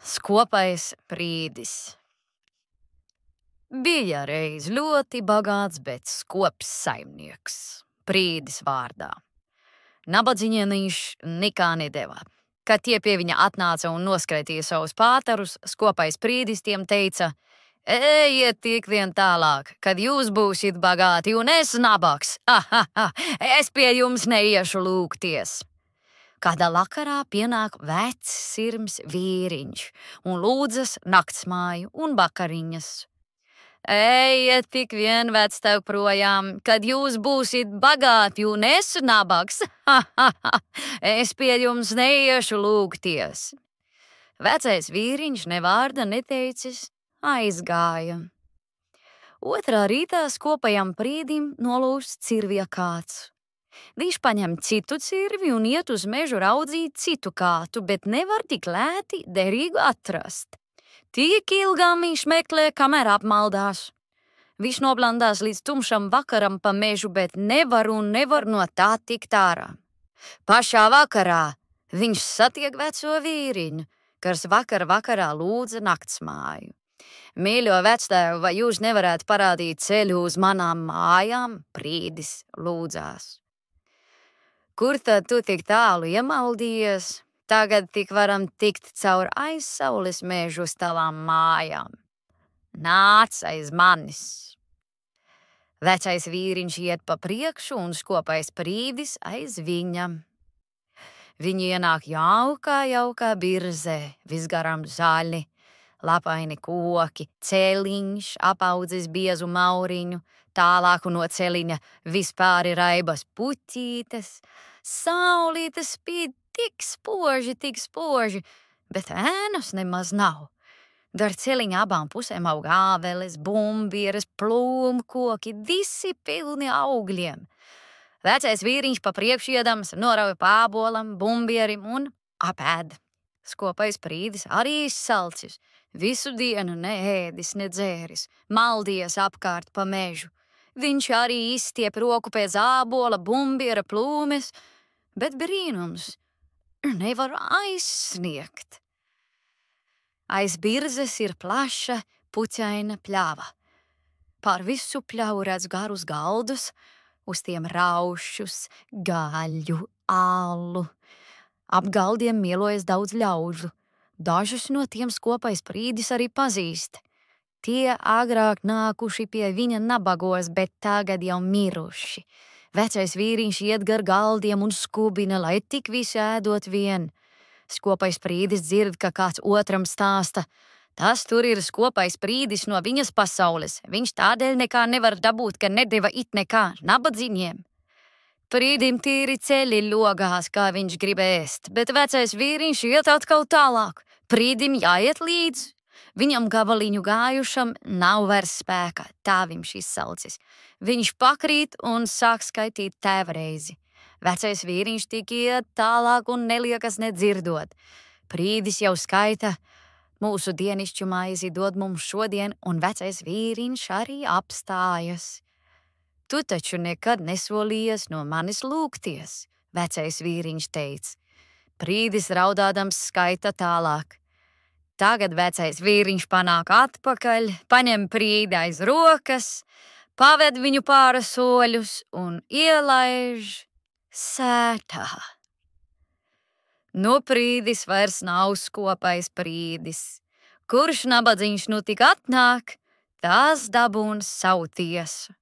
Skopais prīdis. Bija reiz ļoti bagāts, bet skops saimnieks, prīdis vārdā. Nabadzīņiem viņš nekā nedeva. Kad tie pie viņa atnāca un noskaitīja savus pātarus, skopais prīdis tiem teica: ejiet tik vien tālāk, kad jūs būsiet bagāti un es nabags. Es pie jums neiešu lūgties. Kādā vakarā pienāk vecs sirms vīriņš un lūdzas naktsmāju un vakariņas. Ejiet tik vien vectev projām, kad jūs būsiet bagāti un es nabags. Es pie jums neiešu lūgties. Vecais vīriņš ne vārda neteicis, aizgāja. Otrā rītā skopajam prīdim nolūst cirvija kāds. Viņš paņem citu cirvi un iet uz mežu raudzīt citu kātu, bet nevar tik lēti derīgu atrast. Tik ilgām viņš meklē, kamēr apmaldās. Viņš noblandās līdz tumšam vakaram pa mežu, bet nevar no tā tikt ārā. Pašā vakarā viņš satiek veco vīriņu, kas vakarā lūdza naktsmāju. Mīļo vectēvu, vai jūs nevarētu parādīt ceļu uz manām mājām? Prīdis lūdzās. Kur tad tu tik tālu iemaldījies? Tagad tik varam tikt caur aizsaules mežu uz tavām mājām. Nāc aiz manis. Vecais vīriņš iet pa priekšu un skopais prīdis aiz viņa. Viņi ienāk jaukā birzē, visgaram zaļi, lapaini koki, celiņš apaudzis biezu mauriņu, tālāku no celiņa vispār ir raibas puķītes, saulīte spīd tik spoži, bet ēnas nemaz nav. Dar celiņa abām pusēm aug āveles, bumbieres, plūmkoki, visi pilni augļiem. Vecais vīriņš pa priekšu iedams norauj pābolam, bumbierim un apēd. Skopais prīdis arī izsalcis, visu dienu neēdis, nedzēris, maldies apkārt pa mežu. Viņš arī izstiep roku pēc ābola, bumbiera, plūmes, bet brīnums nevar aizsniegt. Aiz birzes ir plaša, puķaina pļava. Pār visu pļavu redz garus galdus, uz tiem raušus, gaļu, alu. Ap galdiem mielojas daudz ļaužu. Dažus no tiem skopais prīdis arī pazīst. Tie agrāk nākuši pie viņa nabagos, bet tagad jau miruši. Vecais vīriņš iet gar galdiem un skubina, lai tik visi ēdot vien. Skopais prīdis dzird, ka kāds otram stāsta. Tas tur ir skopais prīdis no viņas pasaules. Viņš tādēļ nekā nevar dabūt, ka nedeva it nekā nabadzīņiem. Prīdim tīri ceļi ļogās, kā viņš grib ēst, bet vecais vīriņš iet atkal tālāk. Prīdim jāiet līdz. Viņam gabaliņu gājušam nav vairs spēka, tā viņš izsalcis. Viņš pakrīt un sāk skaitīt tēvreizi. Vecais vīriņš tik iet tālāk un neliekas nedzirdot. Prīdis jau skaita, mūsu dienišķu maizi dod mums šodien, un vecais vīriņš arī apstājas. Tu taču nekad nesolījies no manis lūgties, vecais vīriņš teica. Prīdis raudādams skaita tālāk. Tagad vecais vīriņš panāk atpakaļ, paņem prīdi aiz rokas, paved viņu pāris soļus un ielaiž sētā. Nu prīdis vairs nav skopais prīdis. Kurš nabadzīņš nu tik atnāk, tās dabūn savu tiesu.